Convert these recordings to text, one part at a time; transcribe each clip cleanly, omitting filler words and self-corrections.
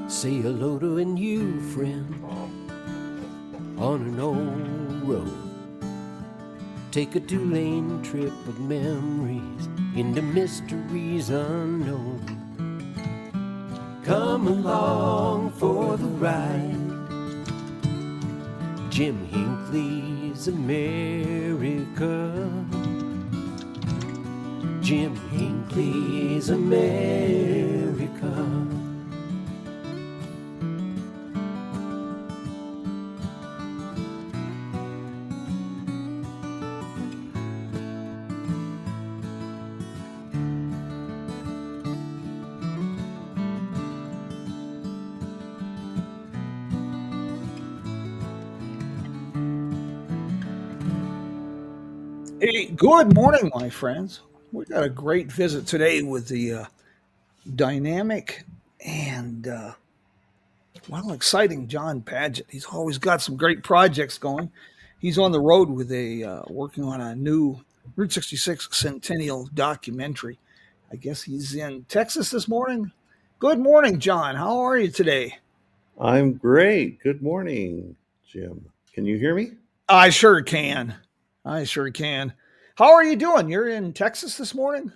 Say hello to a new friend on an old road. Take a 2-lane trip of memories into mysteries unknown. Come along for the ride. Jim Hinckley's America. Jim Hinckley's America. Hey, good morning, my friends. We got a great visit today with the dynamic and exciting John Paget. He's always got some great projects going. He's on the road with working on a new Route 66 centennial documentary. I guess he's in Texas this morning. Good morning, John. How are you today? I'm great. Good morning, Jim. Can you hear me? I sure can. I sure can. How are you doing? You're in Texas this morning?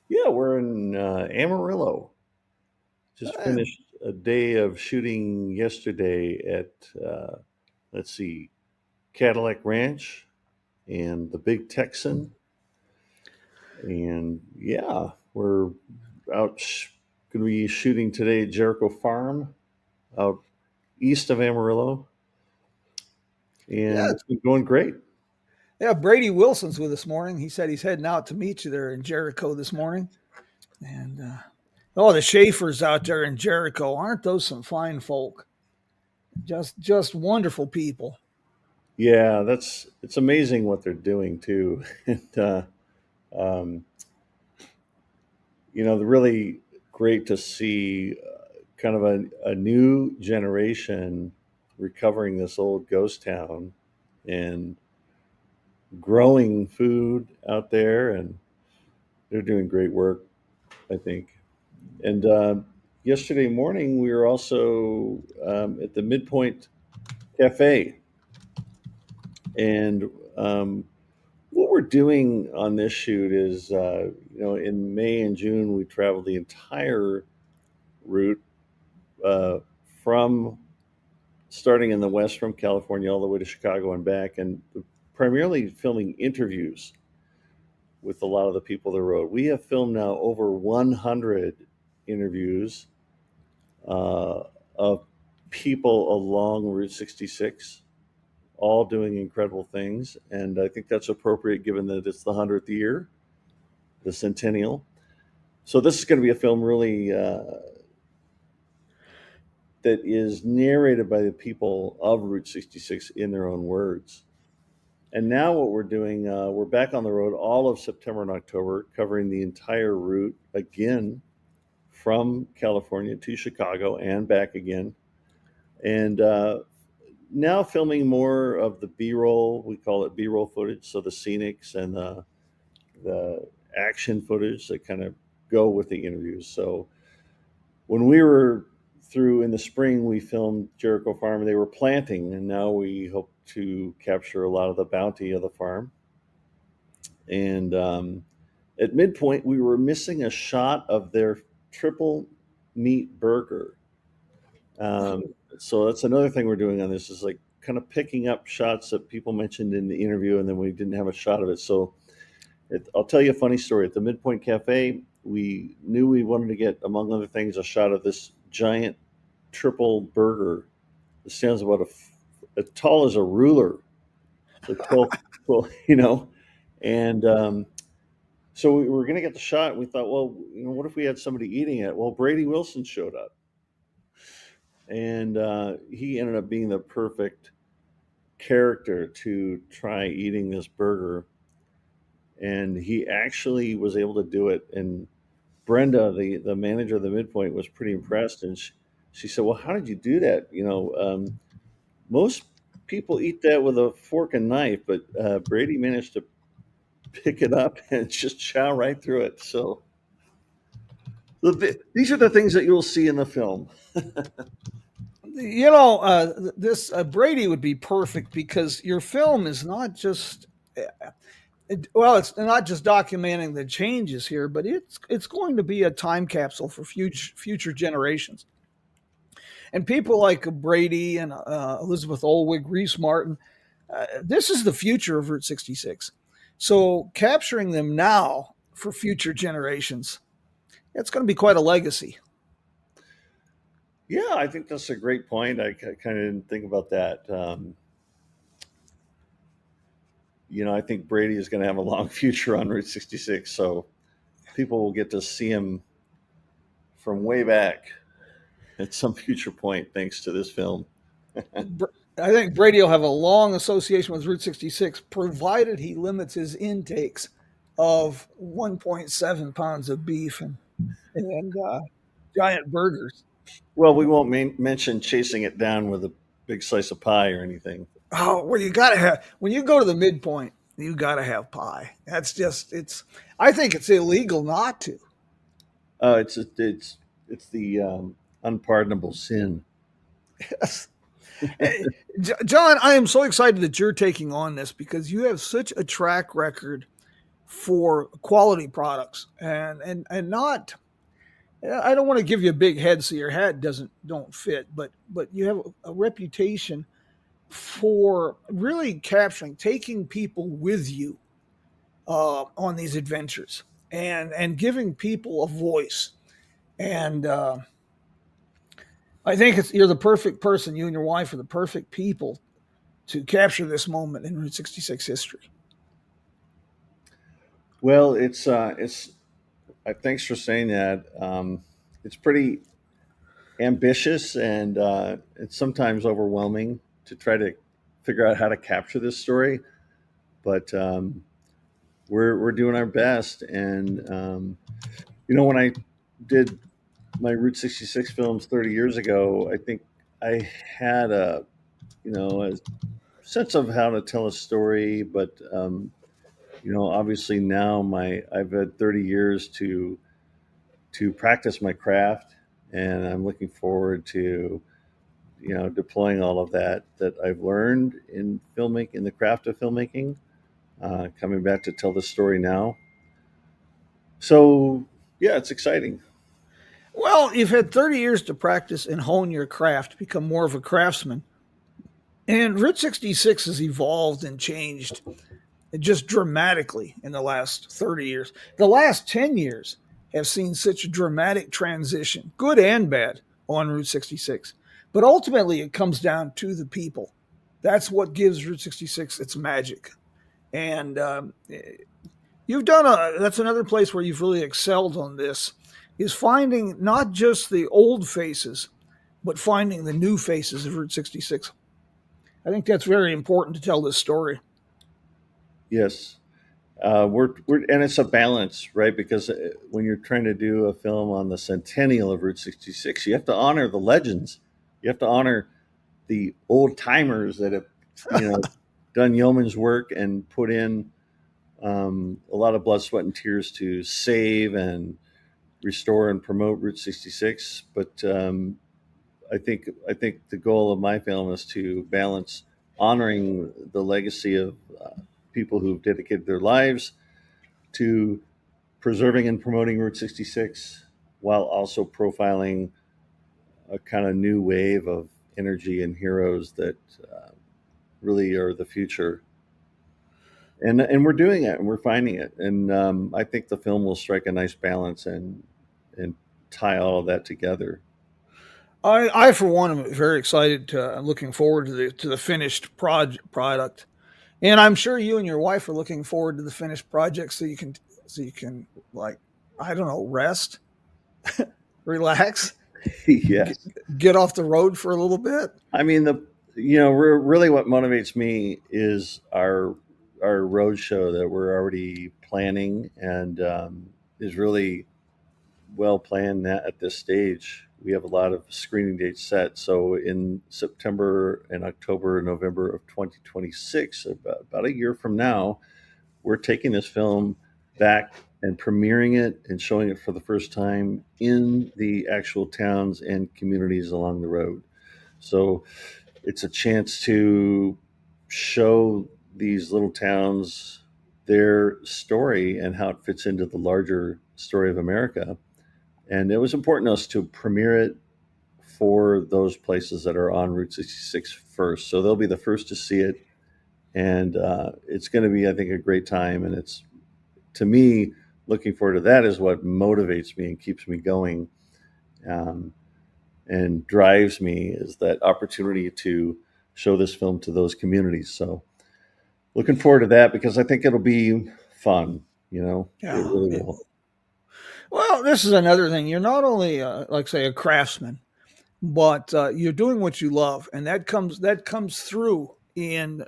Yeah, we're in Amarillo. Just Uh, finished a day of shooting yesterday at, let's see, Cadillac Ranch and the Big Texan. And yeah, we're out going to be shooting today at Jericho Farm out east of Amarillo. yeah, And it's been going great. Yeah, Brady Wilson's with us this morning. He said he's heading out to meet you there in Jericho this morning. And the Schaefer's out there in Jericho, aren't those some fine folk? Just wonderful people. Yeah, it's amazing what they're doing too. and, um, they're really great to see kind of a new generation recovering this old ghost town and growing food out there. And they're doing great work, I think. And yesterday morning, we were also at the Midpoint Cafe. And what we're doing on this shoot is, in May and June, we traveled the entire route uh, from starting in the West from California all the way to Chicago and back, and primarily filming interviews with a lot of the people that rode. We have filmed now over 100 interviews uh, of people along Route 66, all doing incredible things. And I think that's appropriate given that it's the 100th year, the centennial. So this is going to be a film really that is narrated by the people of Route 66 in their own words. And now what we're doing, we're back on the road all of September and October, covering the entire route again from California to Chicago and back again. And now filming more of the B-roll, we call it B-roll footage, so the scenics and the action footage that kind of go with the interviews. So when we were through in the spring, we filmed Jericho Farm. They were planting, and now we hope to capture a lot of the bounty of the farm. And at midpoint, we were missing a shot of their triple meat burger. So that's another thing we're doing on this is like kind of picking up shots that people mentioned in the interview, and then we didn't have a shot of it. So I'll tell you a funny story. At the Midpoint Cafe, we knew we wanted to get, among other things, a shot of this giant triple burger. It stands about as tall as a ruler. It's like 12, and so we were going to get the shot. And we thought, well, what if we had somebody eating it? Well, Brady Wilson showed up, and he ended up being the perfect character to try eating this burger. And he actually was able to do it. And Brenda, the manager of the Midpoint, was pretty impressed. And she said, well, how did you do that? Most people eat that with a fork and knife, but Brady managed to pick it up and just chow right through it. So These are the things that you'll see in the film. This Brady would be perfect because your film is not just it's not just documenting the changes here, but it's going to be a time capsule for future generations. And people like Brady and Elizabeth Olwig, Reese Martin, this is the future of Route 66. So capturing them now for future generations, it's going to be quite a legacy. Yeah, I think that's a great point. I kind of didn't think about that. I think Brady is going to have a long future on Route 66, so people will get to see him from way back at some future point thanks to this film. I think Brady will have a long association with Route 66, provided he limits his intakes of 1.7 pounds of beef and giant burgers. Well, we won't mention chasing it down with a big slice of pie or anything. Oh, well, you got to have, when you go to the midpoint, you got to have pie. I think it's illegal not to. It's the unpardonable sin. Yes. John, I am so excited that you're taking on this because you have such a track record for quality products and not. I don't want to give you a big head so your hat don't fit, but you have a reputation for really taking people with you on these adventures and giving people a voice. And I think you're the perfect person. You and your wife are the perfect people to capture this moment in Route 66 history. Well, thanks for saying that. It's pretty ambitious and it's sometimes overwhelming to try to figure out how to capture this story, but we're doing our best. And when I did my Route 66 films 30 years ago, I think I had a sense of how to tell a story, but obviously now I've had 30 years to practice my craft, and I'm looking forward to deploying all of that I've learned in filmmaking, in the craft of filmmaking, coming back to tell the story now. So yeah, it's exciting. Well, you've had 30 years to practice and hone your craft, become more of a craftsman. And Route 66 has evolved and changed just dramatically in the last 30 years. The last 10 years have seen such a dramatic transition, good and bad, on Route 66. But ultimately, it comes down to the people. That's what gives Route 66 its magic. And that's another place where you've really excelled on this, is finding not just the old faces, but finding the new faces of Route 66. I think that's very important to tell this story. Yes. And it's a balance, right? Because when you're trying to do a film on the centennial of Route 66, you have to honor the legends. You have to honor the old timers that have, done yeoman's work and put in a lot of blood, sweat, and tears to save and restore and promote Route 66. But I think the goal of my film is to balance honoring the legacy of people who've dedicated their lives to preserving and promoting Route 66 while also profiling a kind of new wave of energy and heroes that really are the future. And we're doing it, and we're finding it, and I think the film will strike a nice balance and tie all of that together. I for one, am very excited, looking forward to the finished product, and I'm sure you and your wife are looking forward to the finished project, so you can like, I don't know, rest, relax, Yes. get off the road for a little bit. I mean, really what motivates me is our road show that we're already planning, and is really well planned at this stage. We have a lot of screening dates set. So in September and October and November of 2026, about a year from now, we're taking this film back and premiering it and showing it for the first time in the actual towns and communities along the road. So it's a chance to show these little towns their story and how it fits into the larger story of America. And it was important to us to premiere it for those places that are on Route 66 first. So they'll be the first to see it. And it's going to be, I think, a great time. And it's, to me, looking forward to that is what motivates me and keeps me going, and drives me, is that opportunity to show this film to those communities. So looking forward to that, because I think it'll be fun. It really will. Well, this is another thing. You're not only, like say, a craftsman, but you're doing what you love, and that comes through in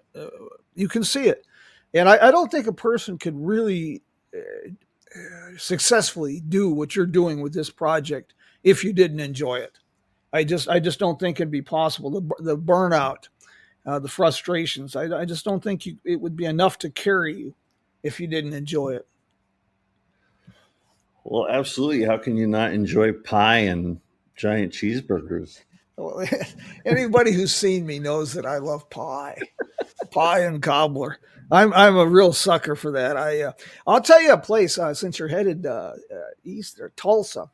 you can see it. And I don't think a person could really successfully do what you're doing with this project if you didn't enjoy it. I just don't think it'd be possible. The burnout, the frustrations. I just don't think it would be enough to carry you if you didn't enjoy it. Well, absolutely. How can you not enjoy pie and giant cheeseburgers? Well, anybody who's seen me knows that I love pie and cobbler. I'm a real sucker for that. I'll tell you a place, since you're headed east, or Tulsa.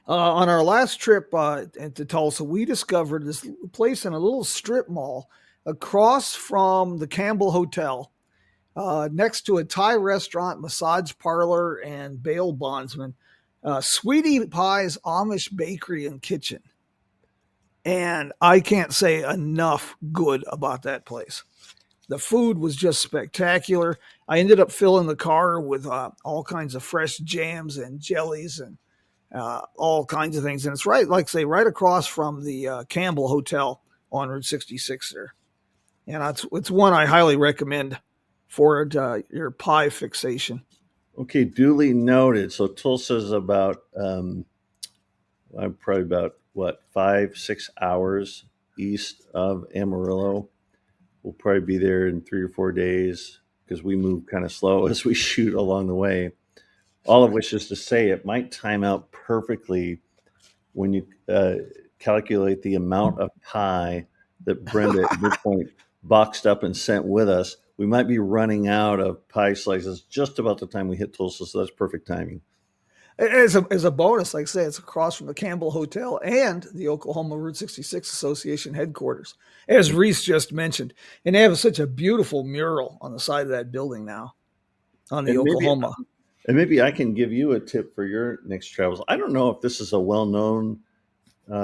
On our last trip to Tulsa, we discovered this place in a little strip mall across from the Campbell Hotel, next to a Thai restaurant, massage parlor, and bail bondsman. Sweetie Pie's Amish Bakery and Kitchen. And I can't say enough good about that place. The food was just spectacular. I ended up filling the car with all kinds of fresh jams and jellies and all kinds of things. And it's right across from the Campbell Hotel on Route 66 there. And it's one I highly recommend for your pie fixation. Okay, duly noted. So Tulsa's about, I'm probably about, 5-6 hours east of Amarillo. We'll probably be there in 3 or 4 days, because we move kind of slow as we shoot along the way. All of which is to say, it might time out perfectly when you calculate the amount of pie that Brenda at this point boxed up and sent with us. We might be running out of pie slices just about the time we hit Tulsa, so that's perfect timing. As a bonus, like I say, it's across from the Campbell Hotel and the Oklahoma Route 66 Association headquarters, as Reese just mentioned. And they have such a beautiful mural on the side of that building now on the Oklahoma. And maybe I can give you a tip for your next travels. I don't know if this is a well-known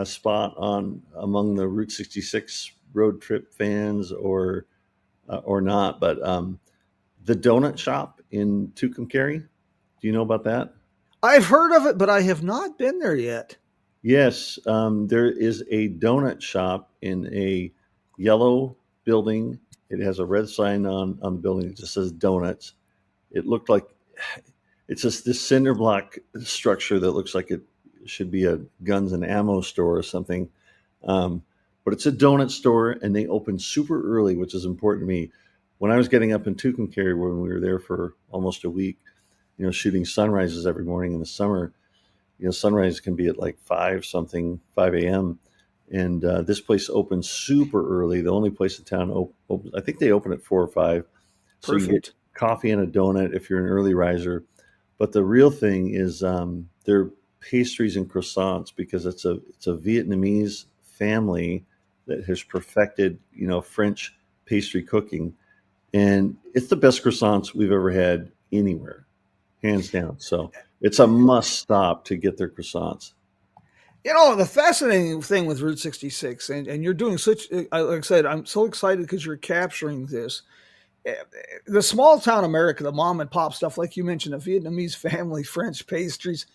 spot among the Route 66 road trip fans or not, but the donut shop in Tucumcari. Do you know about that? I've heard of it, but I have not been there yet. Yes, there is a donut shop in a yellow building. It has a red sign on the building that just says donuts. It looked like it's just this cinder block structure that looks like it should be a guns and ammo store or something. But it's a donut store, and they open super early, which is important to me. When I was getting up in Tucumcari, when we were there for almost a week, shooting sunrises every morning in the summer, sunrise can be at like 5 a.m. And this place opens super early. The only place in town opens, I think they open at 4 or 5. So you get coffee and a donut if you're an early riser. But the real thing is their pastries and croissants, because it's a Vietnamese family that has perfected, French pastry cooking. And it's the best croissants we've ever had anywhere, hands down. So it's a must stop to get their croissants. The fascinating thing with Route 66, and you're doing such, like I said, I'm so excited because you're capturing this. The small town America, the mom and pop stuff, like you mentioned, a Vietnamese family, French pastries,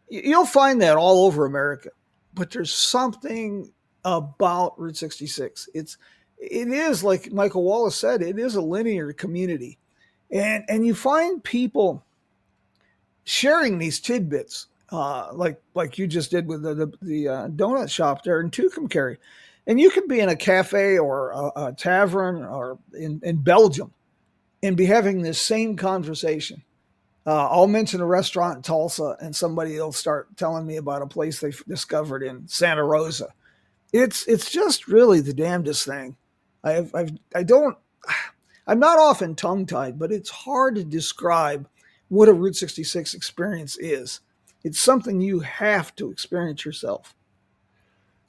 you'll find that all over America. But there's something about Route 66. It is, like Michael Wallace said, it is a linear community. And you find people sharing these tidbits, like you just did with the donut shop there in Tucumcari. And you could be in a cafe or a tavern or in Belgium and be having this same conversation. I'll mention a restaurant in Tulsa, and somebody will start telling me about a place they discovered in Santa Rosa. It's just really the damnedest thing. I don't I'm not often tongue tied, but it's hard to describe what a Route 66 experience is. It's something you have to experience yourself.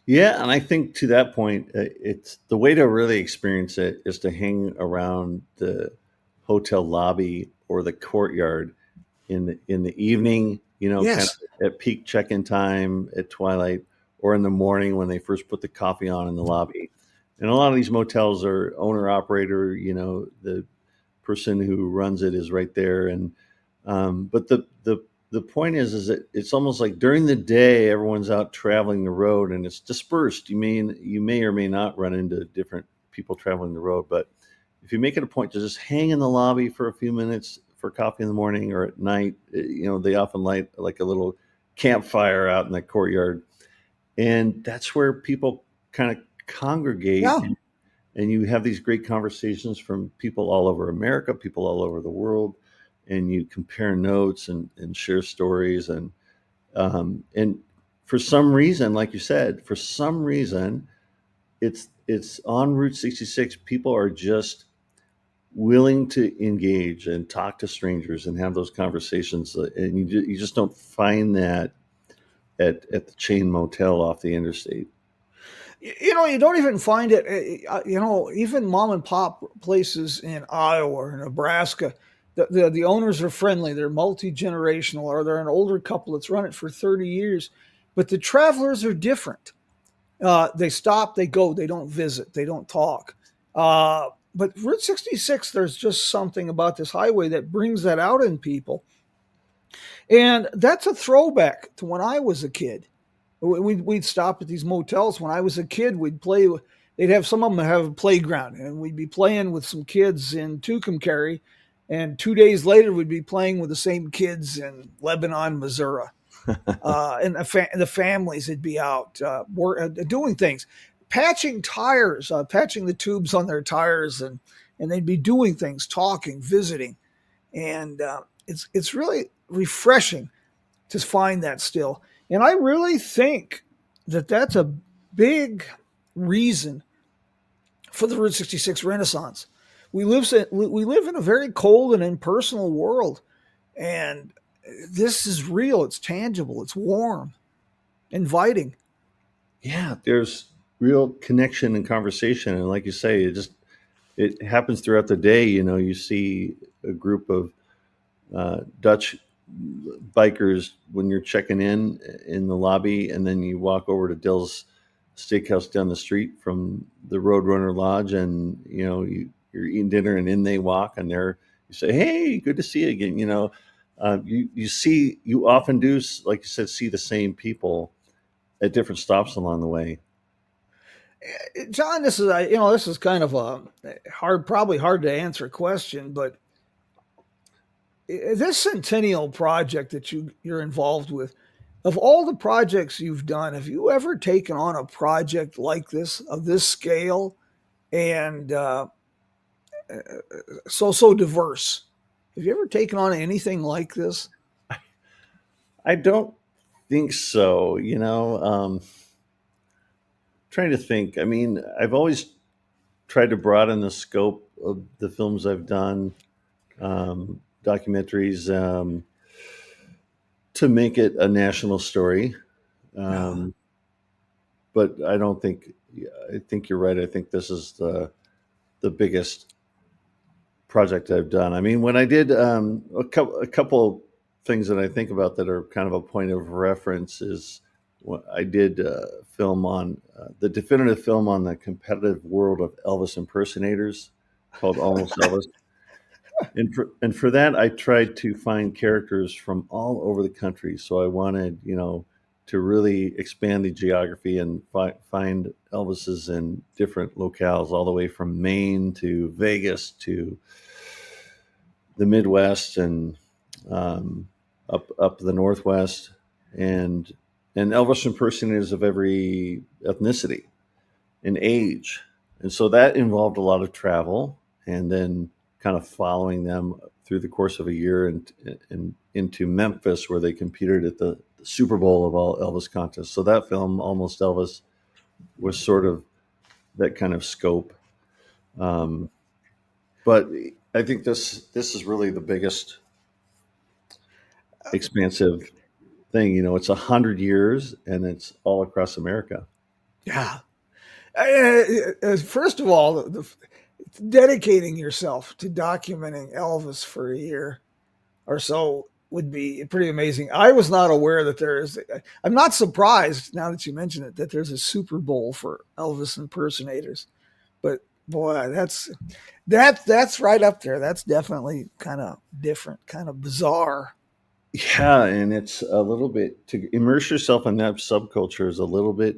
Yeah, and I think to that point, it's the way to really experience it is to hang around the hotel lobby or the courtyard in the evening, kind Yes. of at peak check-in time at twilight, or in the morning when they first put the coffee on in the lobby. And a lot of these motels are owner operator, the person who runs it is right there. And but the point is that it's almost like during the day everyone's out traveling the road and it's dispersed. You may or may not run into different people traveling the road, but if you make it a point to just hang in the lobby for a few minutes for coffee in the morning or at night, they often light like a little campfire out in the courtyard, and that's where people kind of congregate. Yeah. And you have these great conversations from people all over America, people all over the world, and you compare notes and share stories. And for some reason, like you said, for some reason, it's on Route 66. People are just willing to engage and talk to strangers and have those conversations, and you just don't find that at the chain motel off the interstate. You don't even find it, even mom and pop places in Iowa or Nebraska. The owners are friendly. They're multi generational, or they're an older couple that's run it for 30 years. But the travelers are different. They stop, they go, they don't visit, they don't talk. But Route 66, there's just something about this highway that brings that out in people. And that's a throwback to when I was a kid. We'd stop at these motels when I was a kid. We'd play. They'd have some of them have a playground, and we'd be playing with some kids in Tucumcari, and 2 days later we'd be playing with the same kids in Lebanon, Missouri. And the families would be out doing things, patching tires, patching the tubes on their tires, and they'd be doing things, talking, visiting, and it's really refreshing to find that still. And I really think that that's a big reason for the Route 66 Renaissance. We live in a very cold and impersonal world, and this is real. It's tangible. It's warm, inviting. Yeah, there's real connection and conversation, and like you say, it happens throughout the day. You see a group of Dutch bikers when you're checking in the lobby, and then you walk over to Dill's Steakhouse down the street from the Roadrunner Lodge, and you're eating dinner, and in they walk, and you say, "Hey, good to see you again." You often do, like you said, see the same people at different stops along the way. John, this is kind of a probably hard to answer question, but this centennial project that you're involved with, of all the projects you've done, have you ever taken on a project like this of this scale and so diverse? Have you ever taken on anything like this? I don't think so. Trying to think. I mean, I've always tried to broaden the scope of the films I've done, documentaries, to make it a national story. Yeah. But I don't think. I think you're right. I think this is the biggest project I've done. I mean, when I did a couple things that I think about that are kind of a point of reference is what I did film on the definitive film on the competitive world of Elvis impersonators called Almost Elvis. And for that, I tried to find characters from all over the country. So I wanted, to really expand the geography and find Elvises in different locales, all the way from Maine to Vegas to the Midwest and up the Northwest, and Elvis impersonators of every ethnicity and age. And so that involved a lot of travel, and then kind of following them through the course of a year and into Memphis, where they competed at the Super Bowl of all Elvis contests. So that film, Almost Elvis, was sort of that kind of scope. But I think this is really the biggest expansive thing. It's 100 years and it's all across America. Yeah. First of all, dedicating yourself to documenting Elvis for a year or so would be pretty amazing. I was not aware that I'm not surprised now that you mention it, that there's a Super Bowl for Elvis impersonators. But boy, that's right up there. That's definitely kind of different, kind of bizarre. Yeah, and it's a little bit, to immerse yourself in that subculture is a little bit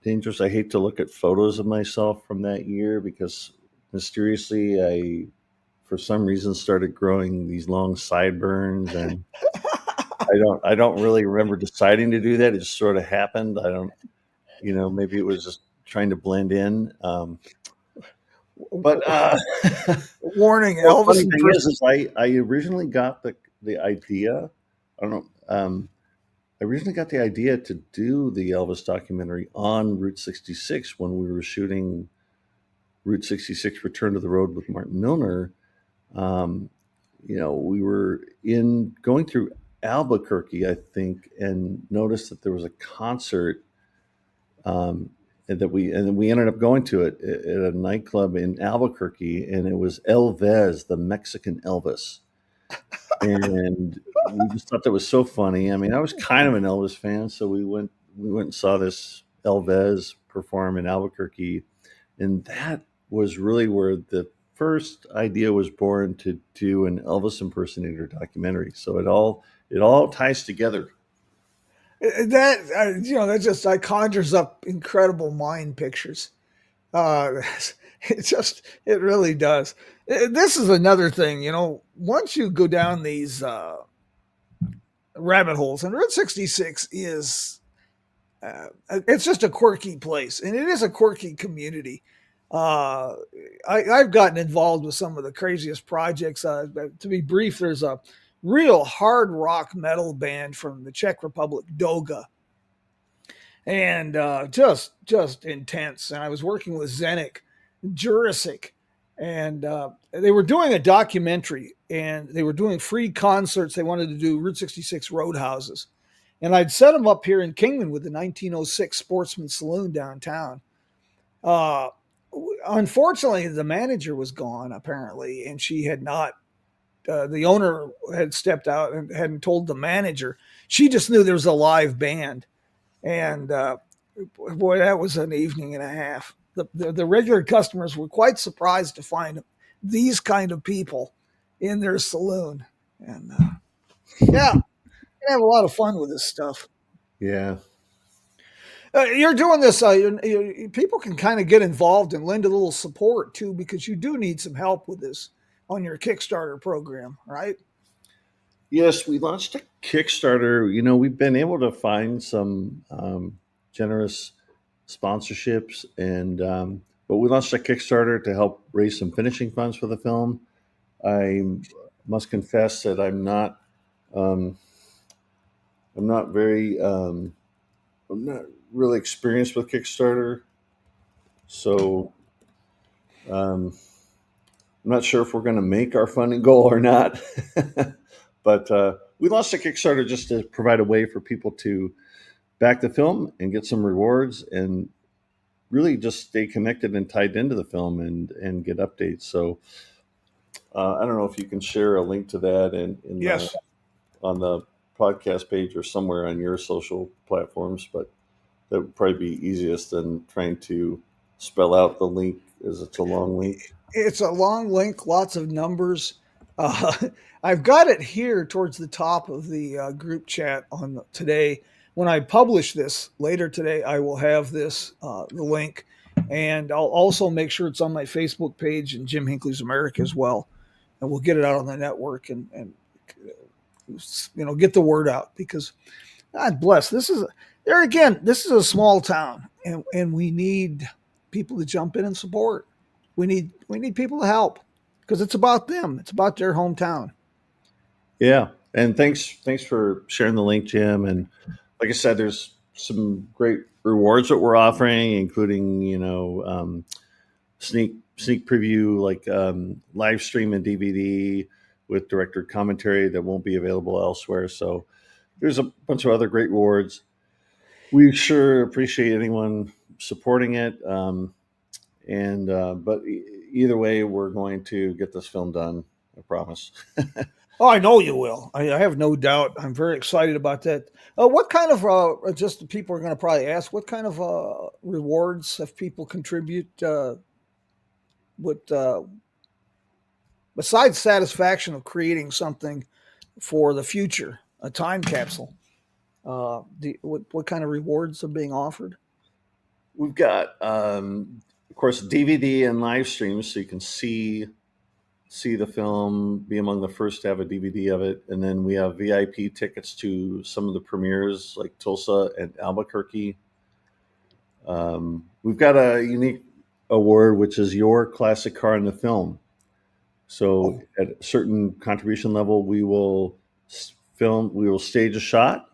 dangerous. I hate to look at photos of myself from that year because mysteriously I, for some reason, started growing these long sideburns, and I don't really remember deciding to do that. It just sort of happened. I don't, maybe it was just trying to blend in. But warning, well, Elvis. Funny thing is I originally got the idea. I don't know. I originally got the idea to do the Elvis documentary on Route 66 when we were shooting Route 66 Return to the Road with Martin Milner. We were going through Albuquerque, I think, and noticed that there was a concert, and we ended up going to it at a nightclub in Albuquerque, and it was Elvis, the Mexican Elvis. And we just thought that was so funny. I mean, I was kind of an Elvis fan, so we went and saw this Elvis perform in Albuquerque, and that was really where the first idea was born to do an Elvis impersonator documentary. So it all ties together. That conjures up incredible mind pictures. It really does. This is another thing, once you go down these rabbit holes, and Route 66 is, it's just a quirky place, and it is a quirky community. I've gotten involved with some of the craziest projects. To be brief, there's a real hard rock metal band from the Czech Republic, Doga, and just intense. And I was working with Jurassic, and they were doing a documentary, and they were doing free concerts. They wanted to do Route 66 roadhouses, and I'd set them up here in Kingman with the 1906 Sportsman Saloon downtown. Unfortunately, the manager was gone, apparently, and she had not. The owner had stepped out and hadn't told the manager. She just knew there was a live band, and boy, that was an evening and a half. The regular customers were quite surprised to find these kind of people in their saloon, and yeah, you have a lot of fun with this stuff. Yeah. You're doing this. People can kind of get involved and lend a little support too, because you do need some help with this on your Kickstarter program, right? Yes, we launched a Kickstarter. We've been able to find some generous sponsorships, and but we launched a Kickstarter to help raise some finishing funds for the film. I must confess that I'm not really experienced with Kickstarter, so I'm not sure if we're going to make our funding goal or not. But we launched a Kickstarter just to provide a way for people to back the film and get some rewards, and really just stay connected and tied into the film and get updates. So I don't know if you can share a link to that Yes. On the podcast page or somewhere on your social platforms, but that would probably be easiest than trying to spell out the link, as it's a long link. It's a long link, lots of numbers. I've got it here towards the top of the group chat on today. When I publish this later today, I will have the link, and I'll also make sure it's on my Facebook page and Jim Hinckley's America as well, and we'll get it out on the network and get the word out, because God bless. This is a small town, and we need people to jump in and support. We need people to help, because it's about them. It's about their hometown. Yeah, and thanks for sharing the link, Jim. And like I said, there's some great rewards that we're offering, including sneak preview, like live stream and DVD with director commentary that won't be available elsewhere. So there's a bunch of other great rewards. We sure appreciate anyone supporting it. But either way, we're going to get this film done. I promise. Oh, I know you will. I have no doubt. I'm very excited about that. What kind of just people are going to probably ask? What kind of rewards have people contribute? What besides satisfaction of creating something for the future, a time capsule? What kind of rewards are being offered? We've got, of course, DVD and live streams, so you can see the film, be among the first to have a DVD of it, and then we have VIP tickets to some of the premieres like Tulsa and Albuquerque. We've got a unique award, which is your classic car in the film. So at a certain contribution level, we will stage a shot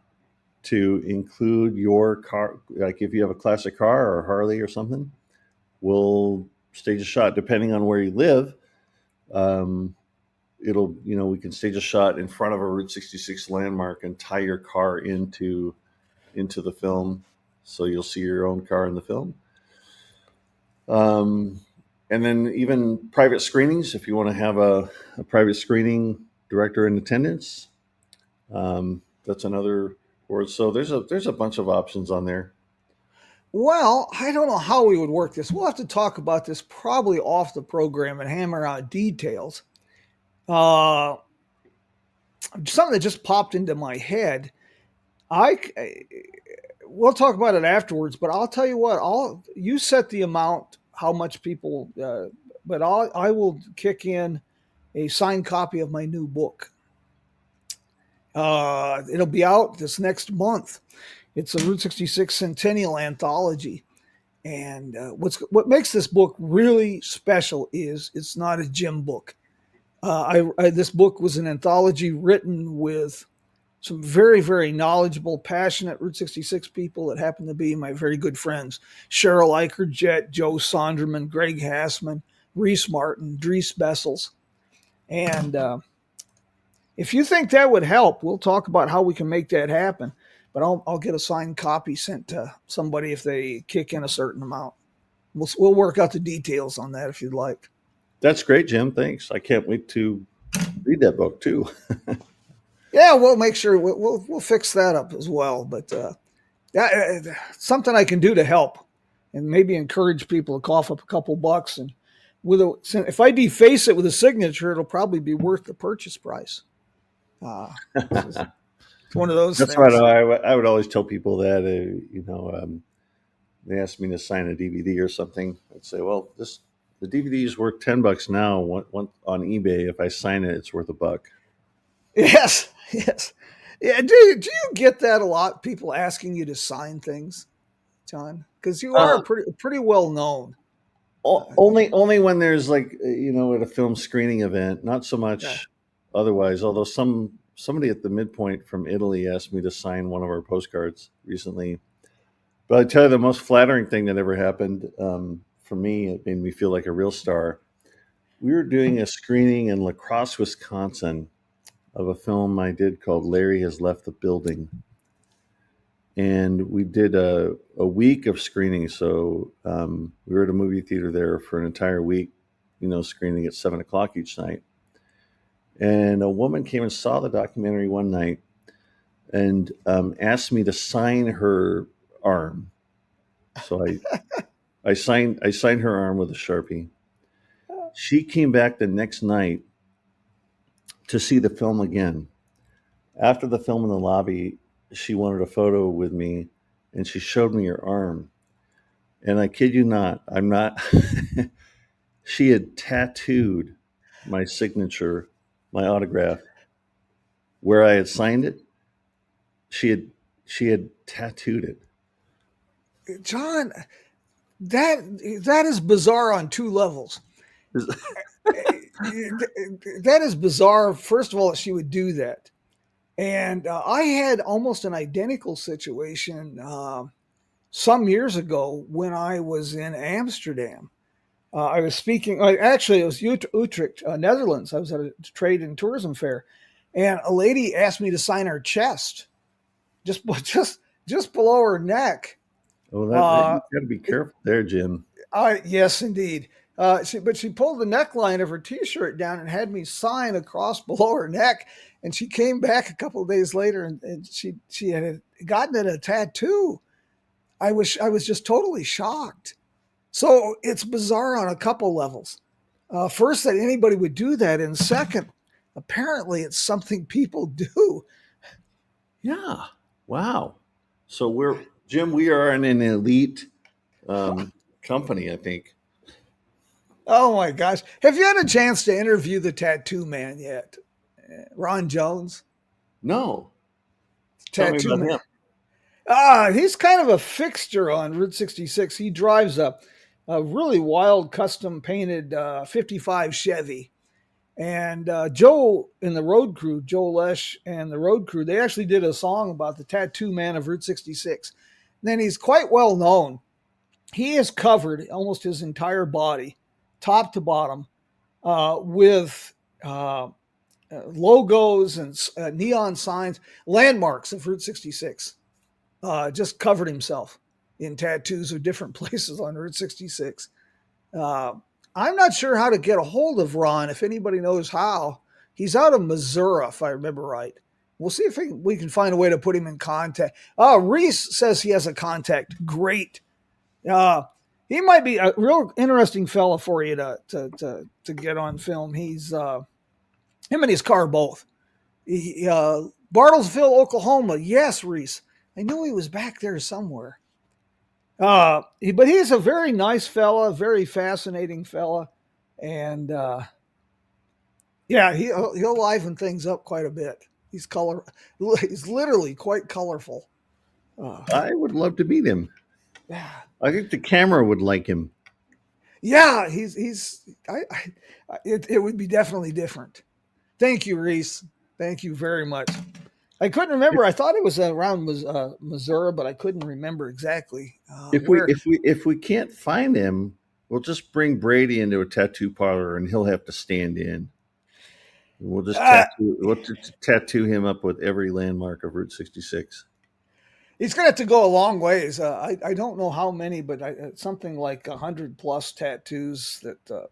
to include your car. Like if you have a classic car or a Harley or something, we'll stage a shot depending on where you live. We can stage a shot in front of a Route 66 landmark and tie your car into the film, so you'll see your own car in the film. And then even private screenings, if you want to have a private screening director in attendance, that's another word. So there's a bunch of options on there. Well, I don't know how we would work this. We'll have to talk about this probably off the program and hammer out details. Something that just popped into my head. We'll talk about it afterwards, but I'll tell you what. You set the amount, how much people, but I will kick in a signed copy of my new book. It'll be out this next month. It's a Route 66 Centennial anthology. And what makes this book really special is it's not a Jim book. This book was an anthology written with some very, very knowledgeable, passionate Route 66 people that happen to be my very good friends. Cheryl Eicher-Jett, Joe Sonderman, Greg Hassman, Reese Martin, Dries Bessels. And if you think that would help, we'll talk about how we can make that happen. But I'll get a signed copy sent to somebody if they kick in a certain amount. We'll work out the details on that if you'd like. That's great, Jim. Thanks. I can't wait to read that book too. Yeah, we'll make sure we'll fix that up as well. But something I can do to help and maybe encourage people to cough up a couple bucks. And if I deface it with a signature, it'll probably be worth the purchase price. It's one of those. That's things. right. I would always tell people that they asked me to sign a DVD or something. I'd say, well, the DVD is worth $10 now. One on eBay. If I sign it, it's worth $1. Yes. Yeah. Do you get that a lot? People asking you to sign things, John, because you are pretty well known. Only when there's like at a film screening event. Not so much otherwise. Although somebody at the Midpoint from Italy asked me to sign one of our postcards recently. But I tell you, the most flattering thing that ever happened for me, it made me feel like a real star. We were doing a screening in La Crosse, Wisconsin, of a film I did called Larry Has Left the Building. And we did a week of screening. So we were at a movie theater there for an entire week, screening at 7:00 each night. And a woman came and saw the documentary one night and asked me to sign her arm. So I signed her arm with a Sharpie. She came back the next night to see the film again. After the film in the lobby, she wanted a photo with me, and she showed me her arm. And I kid you not, I'm not. She had tattooed my signature, my autograph, where I had signed it. She had tattooed it. John, that is bizarre on two levels. That is bizarre. First of all, that she would do that. And I had almost an identical situation some years ago when I was in Amsterdam. I was speaking, actually, it was Utrecht, Netherlands. I was at a trade and tourism fair, and a lady asked me to sign her chest, just below her neck. Oh, you got to be careful there, Jim. Yes, indeed. But she pulled the neckline of her T-shirt down and had me sign across below her neck. And she came back a couple of days later, and she had gotten it a tattoo. I was just totally shocked. So it's bizarre on a couple levels. First, that anybody would do that, and second, apparently it's something people do. Yeah. Wow. So we are in an elite company, I think. Oh my gosh. Have you had a chance to interview the tattoo man yet? Ron Jones? No. Tattoo man. He's kind of a fixture on Route 66. He drives a really wild custom painted 55 Chevy. And Joe in the road crew, Joe Lesh and the road crew, they actually did a song about the tattoo man of Route 66. And then he's quite well known. He has covered almost his entire body, top to bottom, with logos and neon signs, landmarks of Route 66. Just covered himself in tattoos of different places on Route 66. I'm not sure how to get a hold of Ron, if anybody knows how. He's out of Missouri, if I remember right. We'll see if we can find a way to put him in contact. Reese says he has a contact. Great. He might be a real interesting fella for you to get on film. He's him and his car both. Bartlesville, Oklahoma. Yes, Reese. I knew he was back there somewhere. But he's a very nice fella, very fascinating fella, and he'll liven things up quite a bit. He's literally quite colorful. I would love to meet him. Yeah, I think the camera would like him. Yeah, it would be definitely different. Thank you, Reese. Thank you very much. I couldn't remember. I thought it was around Missouri, but I couldn't remember exactly. If we can't find him, we'll just bring Brady into a tattoo parlor, and he'll have to stand in. We'll just tattoo him up with every landmark of Route 66. He's going to have to go a long ways. I don't know how many, but something like 100+ tattoos that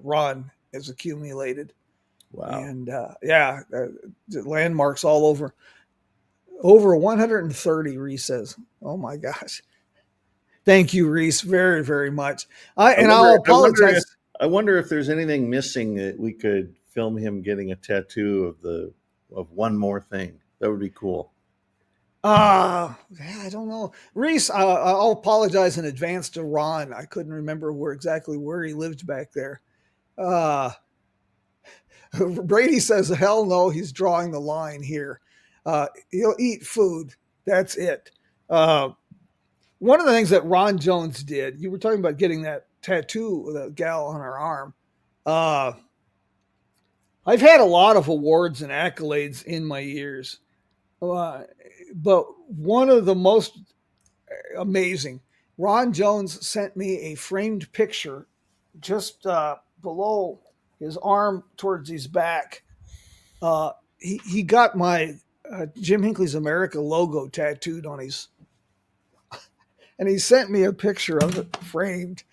Ron has accumulated. Wow. And landmarks all over 130, Reese says. Oh my gosh. Thank you, Reese, very, very much. I'll apologize. I wonder if there's anything missing that we could film him getting a tattoo of one more thing. That would be cool. I don't know. Reese, I'll apologize in advance to Ron. I couldn't remember exactly where he lived back there. Brady says, hell no, he's drawing the line here. He'll eat food. That's it. One of the things that Ron Jones did, you were talking about getting that tattoo with a gal on her arm. I've had a lot of awards and accolades in my years. But one of the most amazing, Ron Jones sent me a framed picture just below his arm towards his back. He got my Jim Hinckley's America logo tattooed on his, and he sent me a picture of it framed.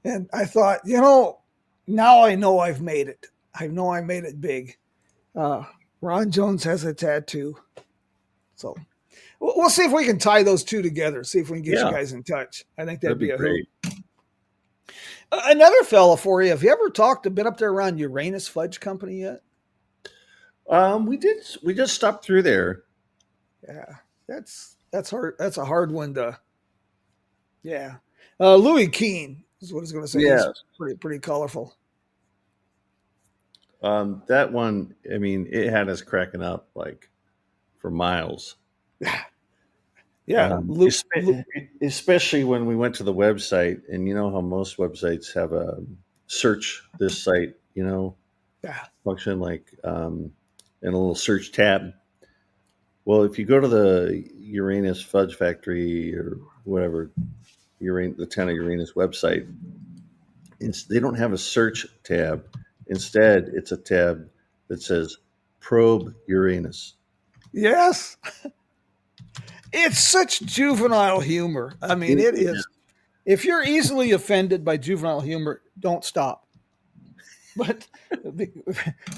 And I thought, now I know I've made it. I know I made it big. Ron Jones has a tattoo. So we'll see if we can tie those two together. See if we can get you guys in touch. I think that'd be great. Another fella for you. Have you ever been up there around Uranus Fudge Company yet? We did. We just stopped through there. Yeah, that's hard. That's a hard one to. Yeah, Louis Keene is what I was going to say. Yeah, pretty colorful. That one. I mean, it had us cracking up like for miles. Yeah, especially when we went to the website, and you know how most websites have a search this site, Yeah. function like in a little search tab. Well, if you go to the Uranus Fudge Factory or whatever, the town of Uranus website, they don't have a search tab. Instead, it's a tab that says Probe Uranus. Yes. It's such juvenile humor. I mean, it is. If you're easily offended by juvenile humor, don't stop. But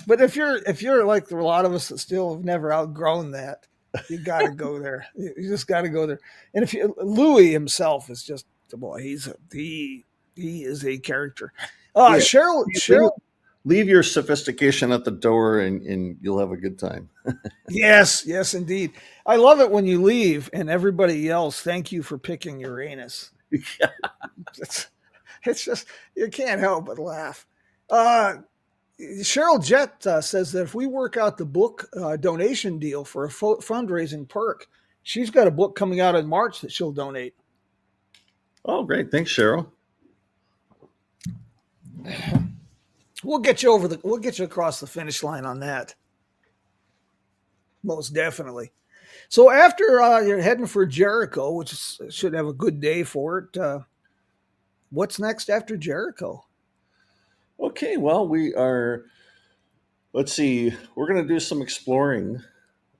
but if you're like a lot of us that still have never outgrown that, you got to go there. You just got to go there. And if you, Louis himself is just boy, he is a character. Yeah. Cheryl. Leave your sophistication at the door, and you'll have a good time. Yes, indeed. I love it when you leave and everybody yells, "Thank you for picking Uranus." It's just you can't help but laugh. Cheryl Jett says that if we work out the book donation deal for a fundraising perk, she's got a book coming out in March that she'll donate. Oh, great! Thanks, Cheryl. We'll get you across the finish line on that. Most definitely. So after you're heading for Jericho, which should have a good day for it, what's next after Jericho? Okay, well, let's see, we're going to do some exploring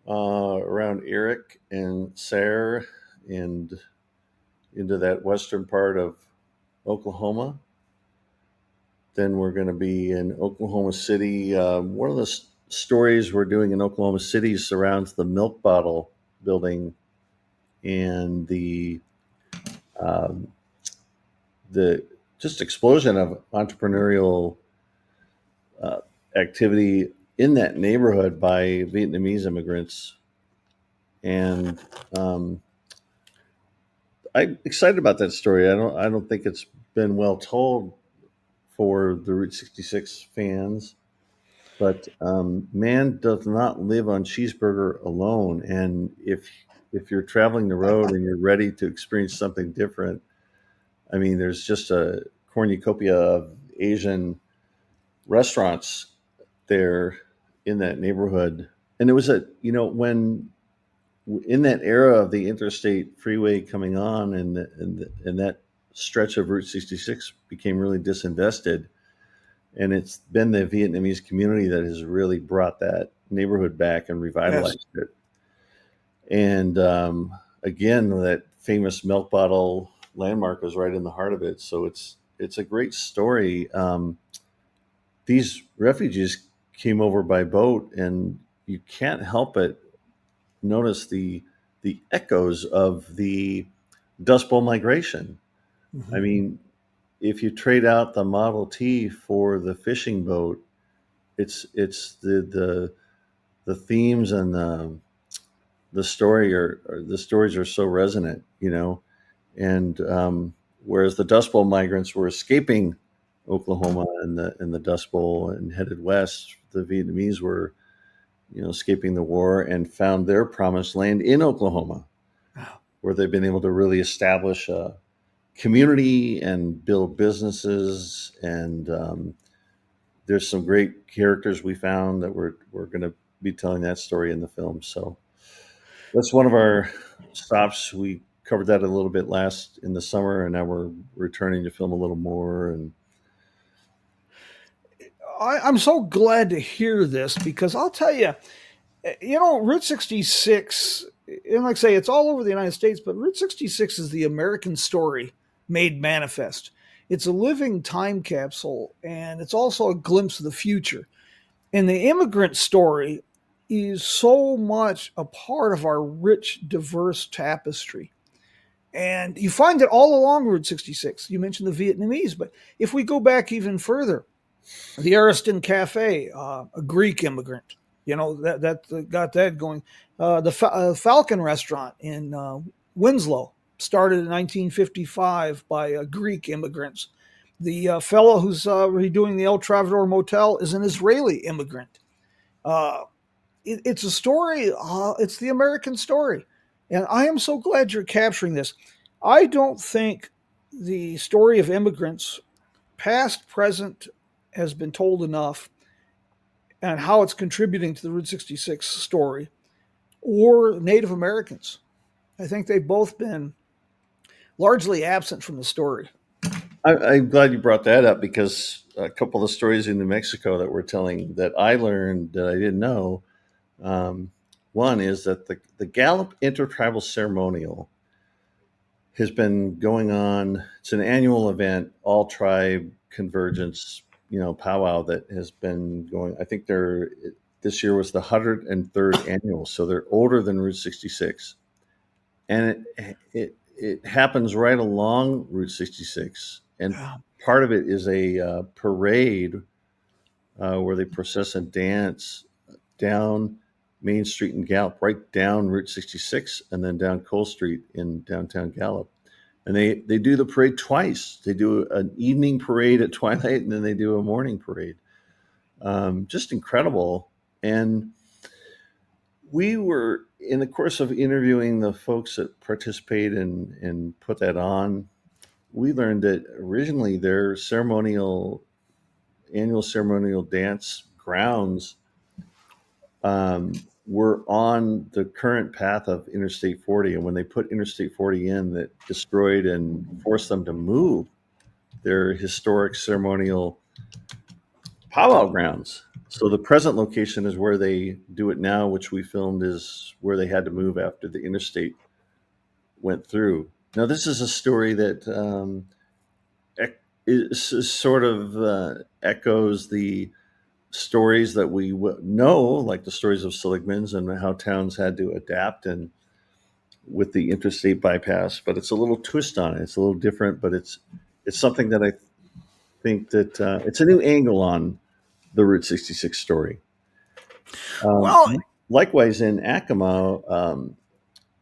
around Eric and Sayre and into that western part of Oklahoma. Then we're going to be in Oklahoma City. One of the stories we're doing in Oklahoma City surrounds the milk bottle building and um, the just explosion of entrepreneurial activity in that neighborhood by Vietnamese immigrants. And I'm excited about that story. I don't think it's been well told for the Route 66 fans, but man does not live on cheeseburger alone. And if you're traveling the road and you're ready to experience something different, I mean, there's just a cornucopia of Asian restaurants there in that neighborhood. And it was when in that era of the interstate freeway coming on and that stretch of Route 66 became really disinvested. And it's been the Vietnamese community that has really brought that neighborhood back and revitalized it. And again, that famous milk bottle landmark is right in the heart of it. So it's a great story. These refugees came over by boat, and you can't help but notice the echoes of the Dust Bowl migration. Mm-hmm. I mean, if you trade out the Model T for the fishing boat, it's the themes and the stories are so resonant, and whereas the Dust Bowl migrants were escaping Oklahoma and the Dust Bowl and headed west, the Vietnamese were escaping the war and found their promised land in Oklahoma, where they've been able to really establish a community and build businesses. And there's some great characters we found that we're going to be telling that story in the film. So that's one of our stops. We covered that a little bit last in the summer, and now we're returning to film a little more. And I'm so glad to hear this because I'll tell you, Route 66, and like I say, it's all over the United States, but Route 66 is the American story made manifest. It's a living time capsule, and it's also a glimpse of the future. And the immigrant story is so much a part of our rich, diverse tapestry. And you find it all along Route 66. You mentioned the Vietnamese, but if we go back even further, the Ariston Cafe, a Greek immigrant, that got that going. The Falcon Restaurant in Winslow started in 1955 by Greek immigrants. The fellow who's redoing the El Trovador Motel is an Israeli immigrant. It's a story. It's the American story. And I am so glad you're capturing this. I don't think the story of immigrants, past, present, has been told enough. and how it's contributing to the Route 66 story, or Native Americans. I think they've both been largely absent from the story. I'm glad you brought that up, because a couple of the stories in New Mexico that we're telling that I learned that I didn't know. One is that the Gallup Intertribal Ceremonial has been going on. It's an annual event, all tribe convergence, powwow that has been going. I think this year was the 103rd annual, so they're older than Route 66, and it happens right along Route 66, and part of it is a parade where they process and dance down Main Street in Gallup, right down Route 66, and then down Cole Street in downtown Gallup. And they do the parade twice. They do an evening parade at twilight, and then they do a morning parade. Just incredible. And we were, in the course of interviewing the folks that participate and put that on, we learned that originally their annual ceremonial dance grounds were on the current path of Interstate 40. And when they put Interstate 40 in, that destroyed and forced them to move their historic ceremonial powwow grounds. So the present location is where they do it now, which we filmed is where they had to move after the interstate went through. Now, this is a story that sort of echoes the stories that we know, like the stories of Seligman's and how towns had to adapt and with the interstate bypass, but it's a little twist on it. It's a little different, but it's something that I think that it's a new angle on the Route 66 story. Well, Likewise in Acoma,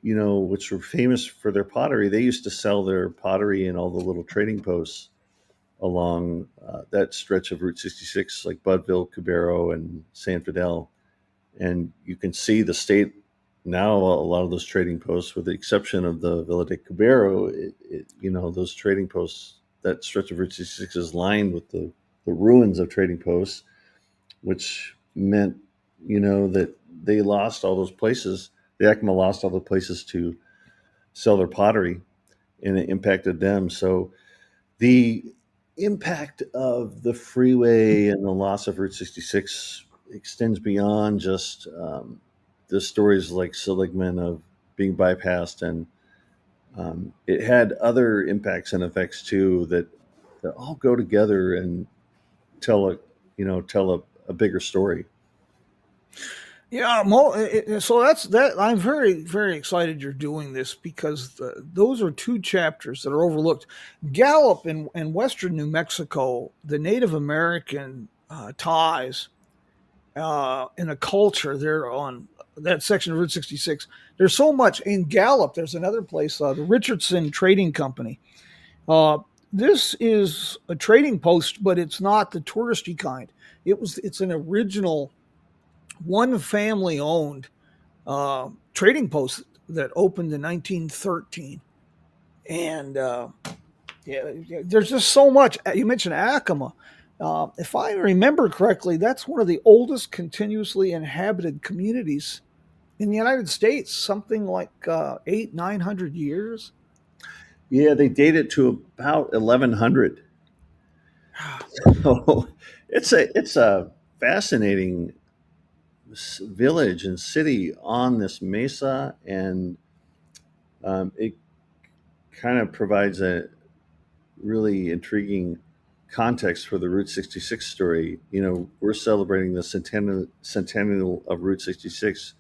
which were famous for their pottery, they used to sell their pottery in all the little trading posts along that stretch of Route 66, like Budville, Cubero, and San Fidel. And you can see the state now, a lot of those trading posts, with the exception of the Villa de Cubero, those trading posts, that stretch of Route 66 is lined with the ruins of trading posts, which meant, that they lost all those places. The Acoma lost all the places to sell their pottery, and it impacted them. So the impact of the freeway and the loss of Route 66 extends beyond just the stories like Seligman of being bypassed, and it had other impacts and effects too that all go together and tell a bigger story. Yeah, so that's that. I'm very, very excited you're doing this, because those are two chapters that are overlooked. Gallup in western New Mexico, the Native American ties in a culture there on that section of Route 66. There's so much in Gallup. There's another place, the Richardson Trading Company. This is a trading post, but it's not the touristy kind. It's an original, one family owned trading post that opened in 1913. And there's just so much. You mentioned Acoma. If I remember correctly, that's one of the oldest continuously inhabited communities in the United States, something like 900 years. Yeah, they date it to about 1100. So it's a fascinating village and city on this mesa, and it kind of provides a really intriguing context for the Route 66 story. We're celebrating the centennial of Route 66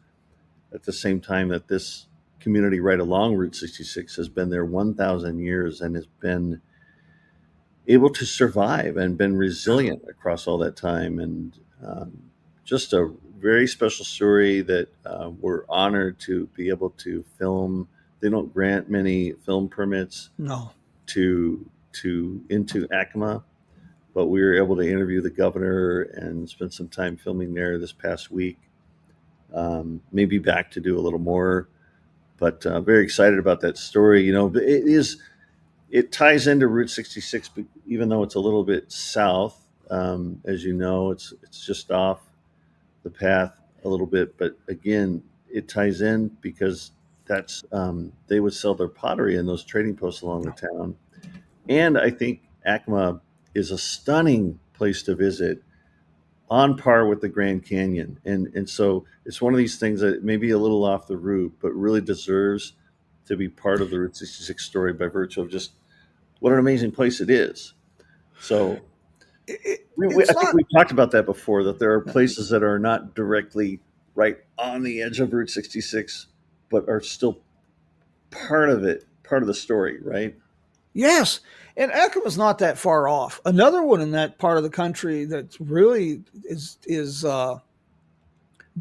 at the same time that this community right along Route 66 has been there 1,000 years and has been able to survive and been resilient across all that time. And just a very special story that we're honored to be able to film. They don't grant many film permits into Acoma, but we were able to interview the governor and spend some time filming there this past week. Maybe back to do a little more, but very excited about that story. It ties into Route 66, even though it's a little bit south. As you know, it's just off the path a little bit, but again, it ties in because that's they would sell their pottery in those trading posts along the town. And I think Acoma is a stunning place to visit, on par with the Grand Canyon. And so it's one of these things that may be a little off the route, but really deserves to be part of the Route 66 story by virtue of just what an amazing place it is. So It's I think not. we've talked about that before, that there are places that are not directly right on the edge of Route 66, but are still part of it, part of the story, right? Yes, and Acoma's not that far off. Another one in that part of the country that really is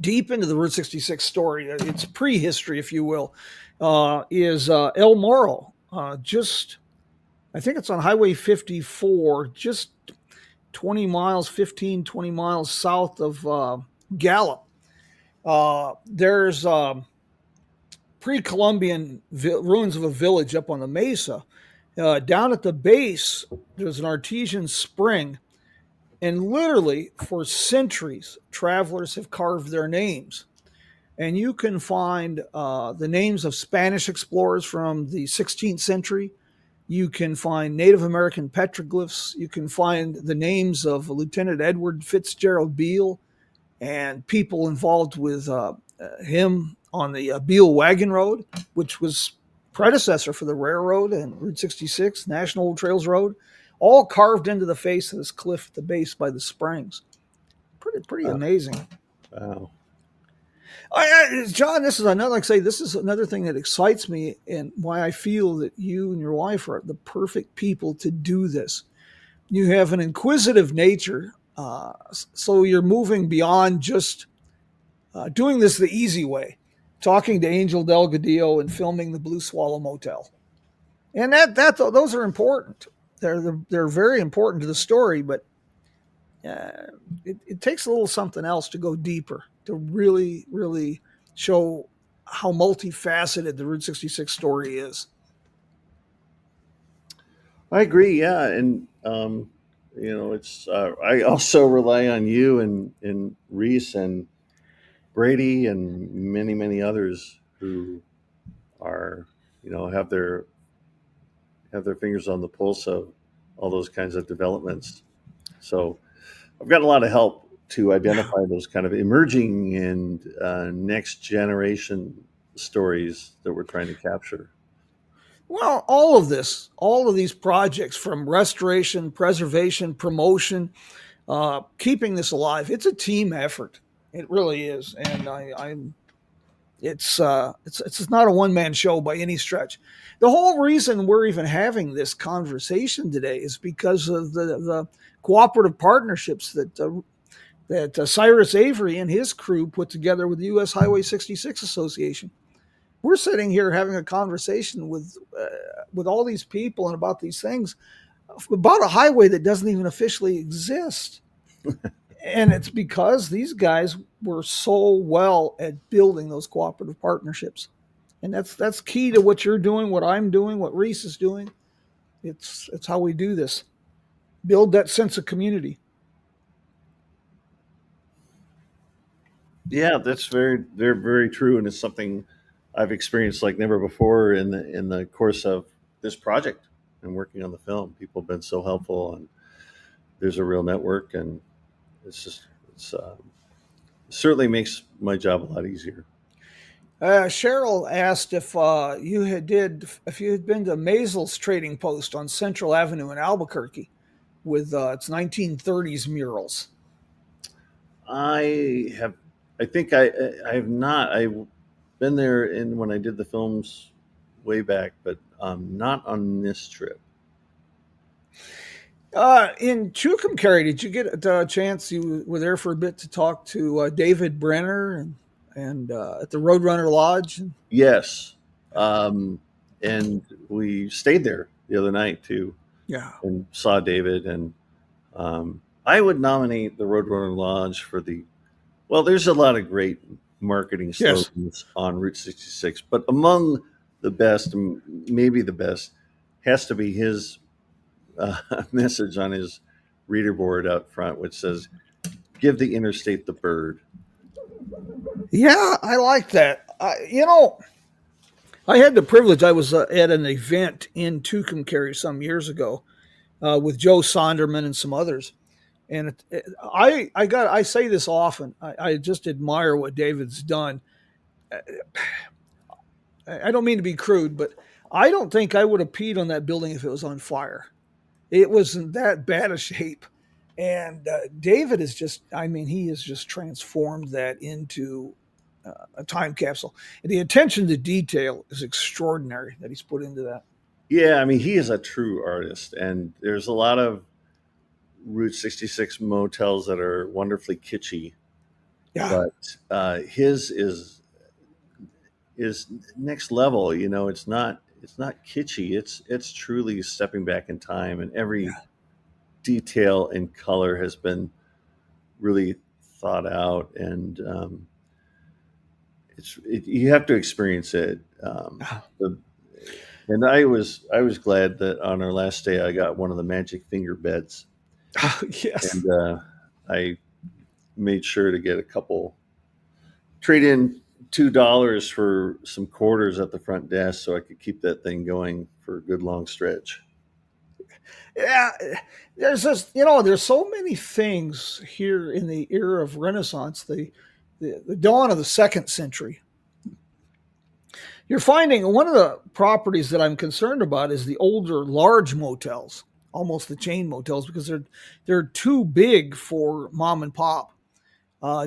deep into the Route 66 story. It's prehistory, if you will. Is El Morro. Just I think it's on Highway 54, just 20 miles, 15, 20 miles south of Gallup. There's pre-Columbian ruins of a village up on the mesa. Down at the base, there's an artesian spring, and literally for centuries, travelers have carved their names. And you can find the names of Spanish explorers from the 16th century. You can find Native American petroglyphs. You can find the names of Lieutenant Edward Fitzgerald Beale and people involved with him on the Beale Wagon Road, which was predecessor for the railroad and Route 66, National Old Trails Road, all carved into the face of this cliff at the base by the springs. Pretty amazing. Wow. John, this is another, like I say, this is another thing that excites me and why I feel that you and your wife are the perfect people to do this. You have an inquisitive nature, so you're moving beyond just doing this the easy way, talking to Angel Delgadillo and filming the Blue Swallow Motel, and those are important. They're very important to the story, but it takes a little something else to go deeper, to really show how multifaceted the Route 66 story is. I agree. Yeah. And, it's, I also rely on you and Reese and Brady and many, many others who are, have their fingers on the pulse of all those kinds of developments. So I've got a lot of help to identify those kind of emerging and next generation stories that we're trying to capture. Well, all of these projects, from restoration, preservation, promotion, keeping this alive, it's a team effort. It really is, and it's not a one man show by any stretch. The whole reason we're even having this conversation today is because of the cooperative partnerships that Cyrus Avery and his crew put together with the U.S. Highway 66 Association. We're sitting here having a conversation with all these people and about these things, about a highway that doesn't even officially exist. And it's because these guys were so well at building those cooperative partnerships. And that's key to what you're doing, what I'm doing, what Reese is doing. It's how we do this. Build that sense of community. Yeah, they're very true, and it's something I've experienced like never before in the course of this project and working on the film. People have been so helpful, and there's a real network, and it's certainly makes my job a lot easier. Cheryl asked if you had been to Maisel's Trading Post on Central Avenue in Albuquerque with its 1930s murals. I have, I think I have not. I've been there in when I did the films way back, but not on this trip. In Tucumcari, did you get a chance? You were there for a bit to talk to David Brenner and at the Roadrunner Lodge. Yes, and we stayed there the other night too, Yeah. and saw David. And I would nominate the Roadrunner Lodge for the. Well, there's a lot of great marketing Yes. slogans on Route 66, but among the best, maybe the best, has to be his message on his reader board out front, which says, "Give the interstate the bird." Yeah, I like that. I had the privilege. I was at an event in Tucumcari some years ago with Joe Sonderman and some others, and I say this often. I just admire what David's done. I don't mean to be crude, but I don't think I would have peed on that building if it was on fire. It was in that bad a shape. And David is just, I mean, he has just transformed that into a time capsule. And the attention to detail is extraordinary that he's put into that. Yeah, I mean, he is a true artist, and there's a lot of Route 66 motels that are wonderfully kitschy, Yeah. but his is next level. You know, it's not kitschy. It's truly stepping back in time, and every Yeah. detail and color has been really thought out, and you have to experience it. The, and I was glad that on our last day I got one of the magic finger beds, Yes. and I made sure to get a couple trade in $2 for some quarters at the front desk so I could keep that thing going for a good long stretch. Yeah. There's so many things here in the era of Renaissance, the dawn of the second century. You're finding one of the properties that I'm concerned about is the older large motels, almost the chain motels, because they're too big for mom and pop.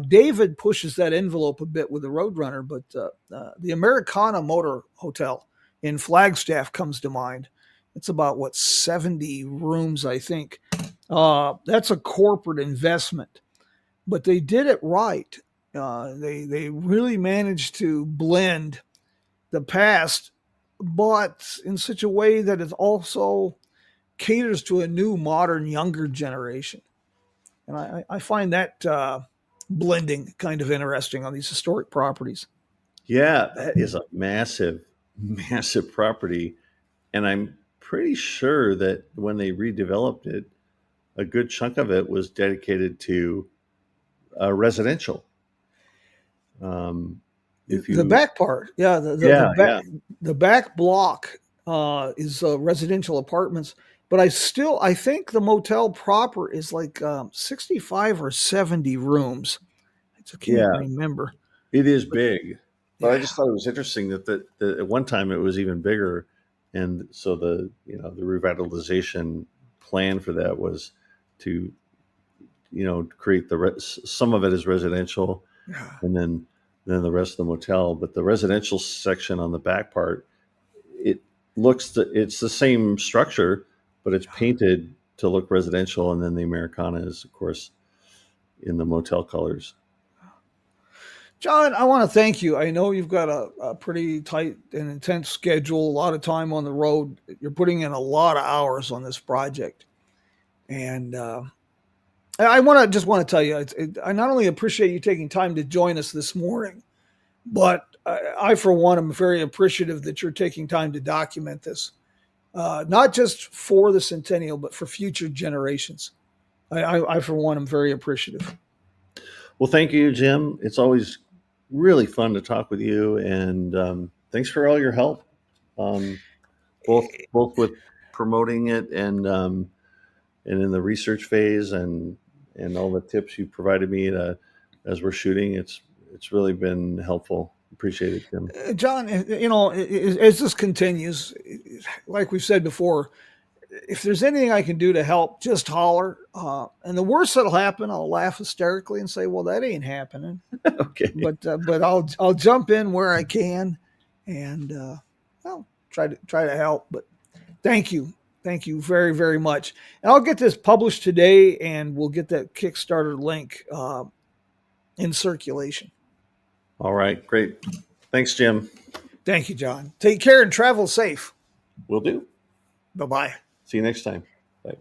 David pushes that envelope a bit with the Roadrunner, but the Americana Motor Hotel in Flagstaff comes to mind. It's about 70 rooms, I think. That's a corporate investment, but they did it right. They really managed to blend the past, but in such a way that it also caters to a new, modern, younger generation. And I find that blending kind of interesting on these historic properties. Yeah, that is a massive, massive property. And I'm pretty sure that when they redeveloped it, a good chunk of it was dedicated to residential. Um, if The you, back part, yeah, yeah, yeah, the back block is residential apartments, but I think the motel proper is like 65 or 70 rooms. I just can't yeah, remember. it is big. But I Yeah, just thought it was interesting that at one time it was even bigger, and so the revitalization plan for that was to create some of it as residential, yeah. and then the rest of the motel. But the residential section on the back part, it it's the same structure, but it's painted to look residential, and then the Americana is, of course, in the motel colors. John, I want to thank you. I know you've got a pretty tight and intense schedule, a lot of time on the road. You're putting in a lot of hours on this project, and I want to tell you, I not only appreciate you taking time to join us this morning, but I for one, am very appreciative that you're taking time to document this, not just for the centennial, but for future generations. I for one, am very appreciative. Well, thank you, Jim. It's always really fun to talk with you, and thanks for all your help, um, both with promoting it and in the research phase, and all the tips you provided me as we're shooting. It's really been helpful. Appreciate it, Jim. John, as this continues, like we've said before, if there's anything I can do to help, just holler. And the worst that'll happen, I'll laugh hysterically and say, "Well, that ain't happening." Okay. But I'll jump in where I can, and well, try to help. But thank you very very much. And I'll get this published today, and we'll get that Kickstarter link in circulation. All right. Great. Thanks, Jim. Thank you, John. Take care and travel safe. Will do. Bye bye. See you next time. Bye.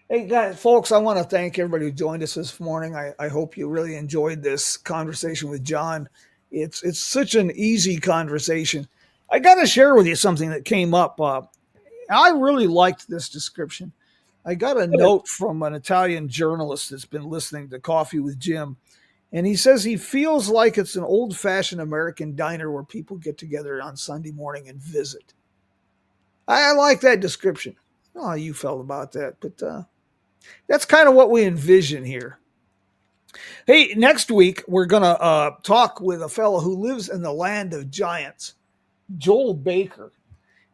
Hey guys, folks, I want to thank everybody who joined us this morning. I hope you really enjoyed this conversation with John. It's such an easy conversation. I got to share with you something that came up. I really liked this description. I got a note from an Italian journalist that's been listening to Coffee with Jim, And he says he feels like it's an old-fashioned American diner where people get together on Sunday morning and visit. I like that description. I don't know how you felt about that, but that's kind of what we envision here. Hey, next week we're going to talk with a fellow who lives in the land of giants, Joel Baker.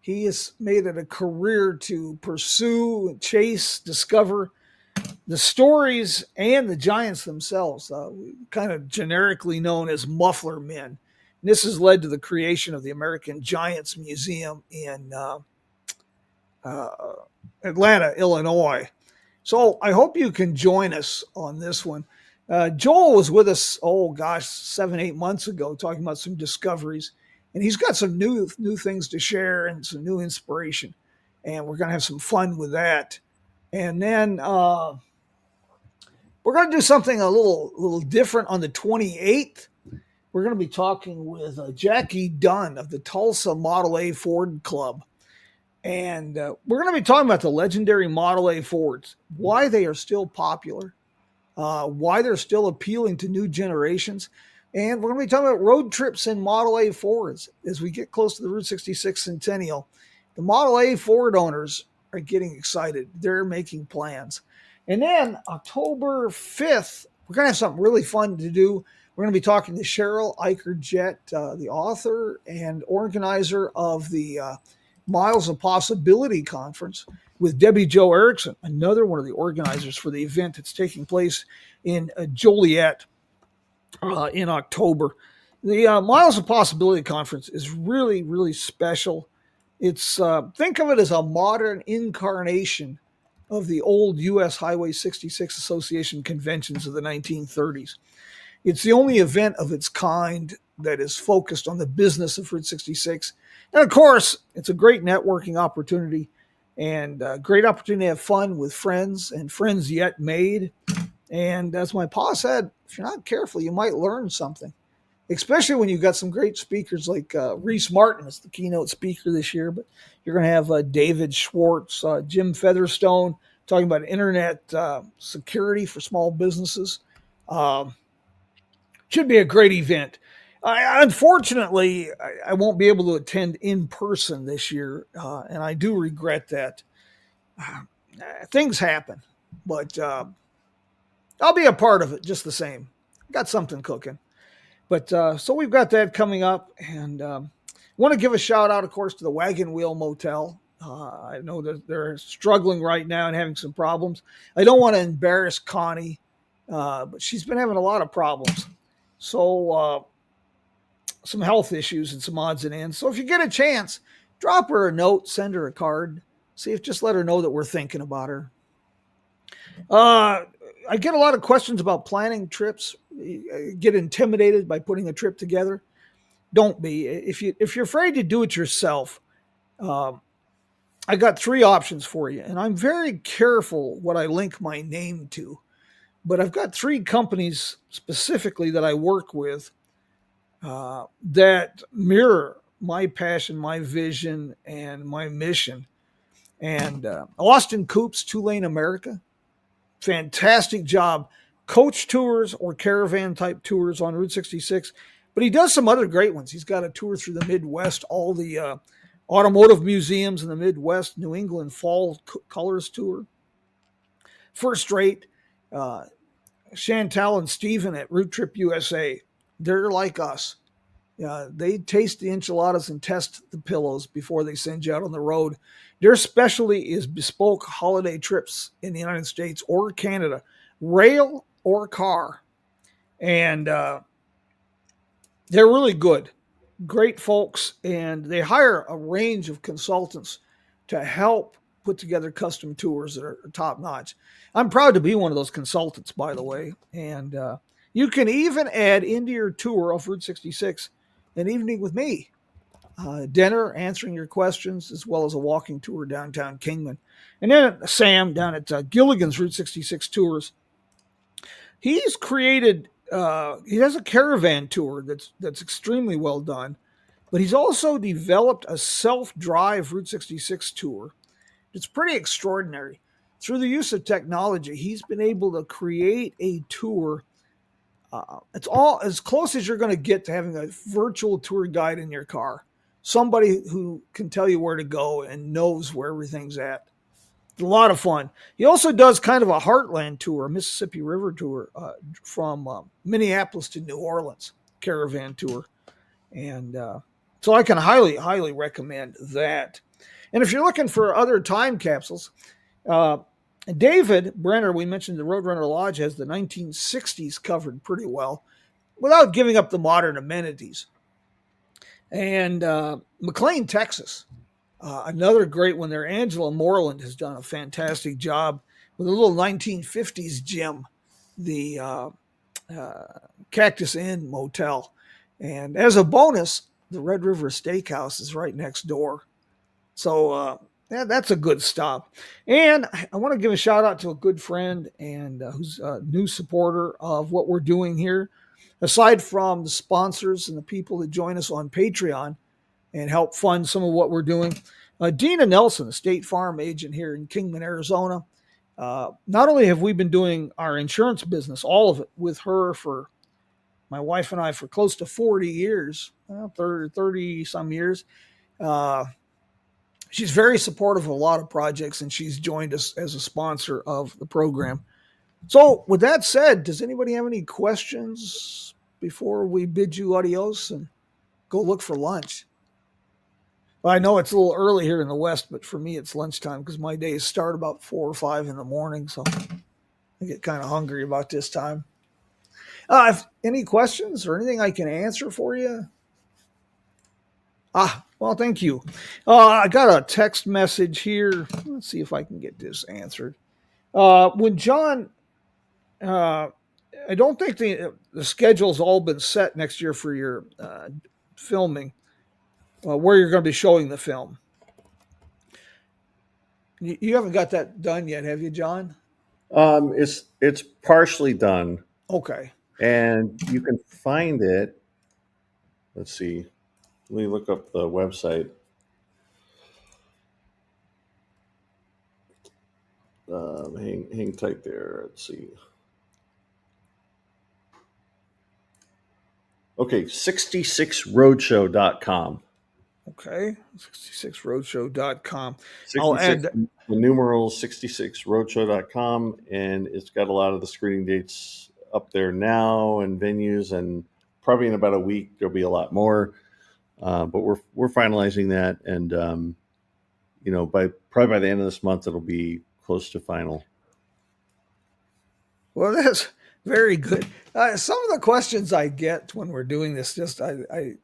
He has made it a career to pursue, chase, discover the stories and the giants themselves, kind of generically known as muffler men. And this has led to the creation of the American Giants Museum in Atlanta, Illinois. So I hope you can join us on this one. Joel was with us, 7-8 months ago, talking about some discoveries. And he's got some new things to share and some new inspiration. And we're going to have some fun with that. And then we're going to do something a little different on the 28th. We're going to be talking with Jackie Dunn of the Tulsa Model A Ford Club. And we're going to be talking about the legendary Model A Fords, why they are still popular, why they're still appealing to new generations. And we're going to be talking about road trips in Model A Fords. As we get close to the Route 66 Centennial, the Model A Ford owners are getting excited. They're making plans. And then October 5th, we're going to have something really fun to do. We're going to be talking to Cheryl Eicher-Jett, the author and organizer of the Miles of Possibility Conference, with Debbie Jo Erickson, another one of the organizers for the event that's taking place in Joliet in October. The Miles of Possibility Conference is really, really special. It's think of it as a modern incarnation of the old U.S. Highway 66 Association conventions of the 1930s. It's the only event of its kind that is focused on the business of Route 66. And of course, it's a great networking opportunity and a great opportunity to have fun with friends and friends yet made. And as my pa said, if you're not careful, you might learn something, especially when you've got some great speakers like Reese Martin is the keynote speaker this year. But you're going to have David Schwartz, Jim Featherstone, talking about internet security for small businesses. Should be a great event. Unfortunately, I won't be able to attend in person this year, and I do regret that. Things happen, but I'll be a part of it just the same. Got something cooking. But so we've got that coming up, and want to give a shout out, of course, to the Wagon Wheel Motel. I know that they're struggling right now and having some problems. I don't want to embarrass Connie, but she's been having a lot of problems. So some health issues and some odds and ends. So if you get a chance, drop her a note, send her a card. Just let her know that we're thinking about her. I get a lot of questions about planning trips. Get intimidated by putting a trip together. Don't be. If you're afraid to do it yourself, I got 3 options for you, and I'm very careful what I link my name to. But I've got 3 companies specifically that I work with that mirror my passion, my vision, and my mission. And Austin Coop's 2-Lane America, fantastic job. Coach tours or caravan type tours on Route 66. But he does some other great ones. He's got a tour through the Midwest, all the automotive museums in the Midwest, New England Fall Colors Tour. First rate, Chantal and Steven at Route Trip USA. They're like us. They taste the enchiladas and test the pillows before they send you out on the road. Their specialty is bespoke holiday trips in the United States or Canada, rail or car. And they're really good. Great folks. And they hire a range of consultants to help put together custom tours that are top notch. I'm proud to be one of those consultants, by the way. And you can even add into your tour of Route 66 an evening with me, dinner, answering your questions, as well as a walking tour downtown Kingman. And then Sam down at Gilligan's Route 66 Tours. He's created, he has a caravan tour that's extremely well done, but he's also developed a self-drive Route 66 tour. It's pretty extraordinary. Through the use of technology, he's been able to create a tour It's all as close as you're going to get to having a virtual tour guide in your car. Somebody who can tell you where to go and knows where everything's at. It's a lot of fun. He also does kind of a heartland tour, a Mississippi River tour from Minneapolis to New Orleans, caravan tour. And so I can highly, highly recommend that. And if you're looking for other time capsules, David Brenner, we mentioned the Roadrunner Lodge, has the 1960s covered pretty well without giving up the modern amenities. And McLean, Texas, another great one there. Angela Moreland has done a fantastic job with a little 1950s gym, the Cactus Inn Motel. And as a bonus, the Red River Steakhouse is right next door. So that's a good stop. And I want to give a shout out to a good friend and who's a new supporter of what we're doing here. Aside from the sponsors and the people that join us on Patreon and help fund some of what we're doing, Dina Nelson, a State Farm agent here in Kingman, Arizona. Not only have we been doing our insurance business, all of it, with her for my wife and I for close to 40 years, 30 some years. She's very supportive of a lot of projects, and she's joined us as a sponsor of the program. So with that said, does anybody have any questions before we bid you adios and go look for lunch? Well, I know it's a little early here in the West, but for me, it's lunchtime because my days start about 4 or 5 in the morning. So I get kind of hungry about this time. If any questions or anything I can answer for you? Well, thank you. I got a text message here. Let's see if I can get this answered. When John, I don't think the schedule's all been set next year for your filming, where you're going to be showing the film. You haven't got that done yet, have you, John? It's partially done. Okay. And you can find it. Let's see. Let me look up the website. Hang tight there. Let's see. Okay, 66roadshow.com. Okay, 66roadshow.com. 66, I'll add the numeral 66roadshow.com, and it's got a lot of the screening dates up there now and venues, and probably in about a week there'll be a lot more. But we're finalizing that, and by the end of this month it'll be close to final. Well, that's very good. Some of the questions I get when we're doing this, just I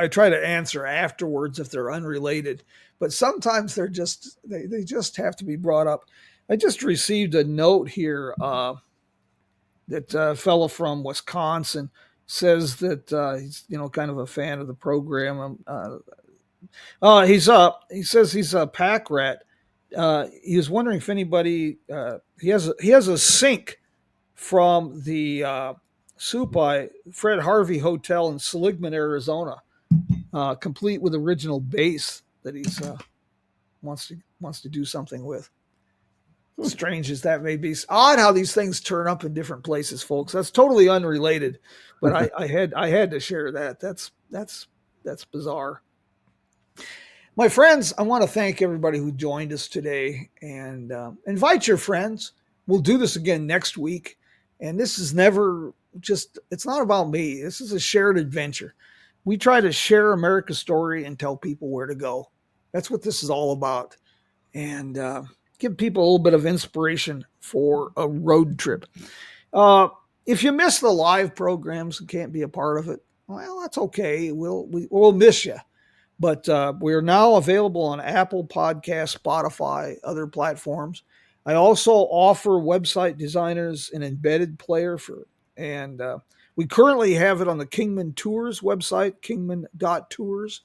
try to answer afterwards if they're unrelated, but sometimes they're just they just have to be brought up. I just received a note here that a fellow from Wisconsin says that he's kind of a fan of the program. He says he's a pack rat. He was wondering if anybody he has a sink from the Supai Fred Harvey Hotel in Seligman, Arizona, complete with original bass that he's wants to do something with. Strange as that may be, odd how these things turn up in different places, folks. That's totally unrelated, but I had to share that. That's bizarre. My friends, I want to thank everybody who joined us today, and invite your friends. We'll do this again next week, and this is never just. It's not about me. This is a shared adventure. We try to share America's story and tell people where to go. That's what this is all about, and give people a little bit of inspiration for a road trip. If you miss the live programs and can't be a part of it, well, that's okay. We'll miss you. But we are now available on Apple Podcasts, Spotify, other platforms. I also offer website designers an embedded player and we currently have it on the Kingman Tours website, kingman.tours,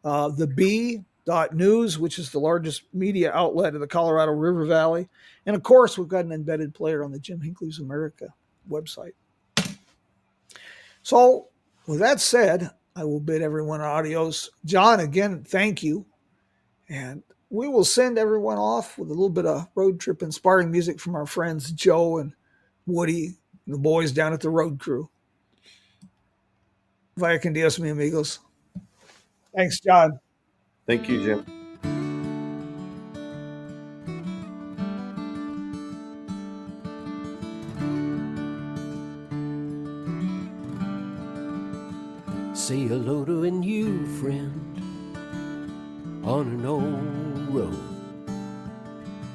the B.news, which is the largest media outlet of the Colorado River Valley. And of course, we've got an embedded player on the Jim Hinckley's America website. So with that said, I will bid everyone adios. John, again, thank you. And we will send everyone off with a little bit of road trip inspiring music from our friends Joe and Woody the boys down at the road crew. Vaya con Dios, mi amigos. Thanks, John. Thank you, Jim. Say hello to a new friend on an old road.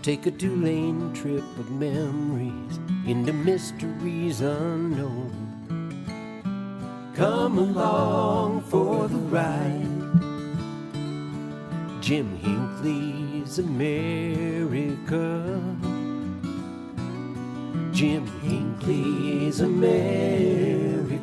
Take a 2-lane trip of memories into mysteries unknown. Come along for the ride. Jim Hinckley's America. Jim Hinckley's America.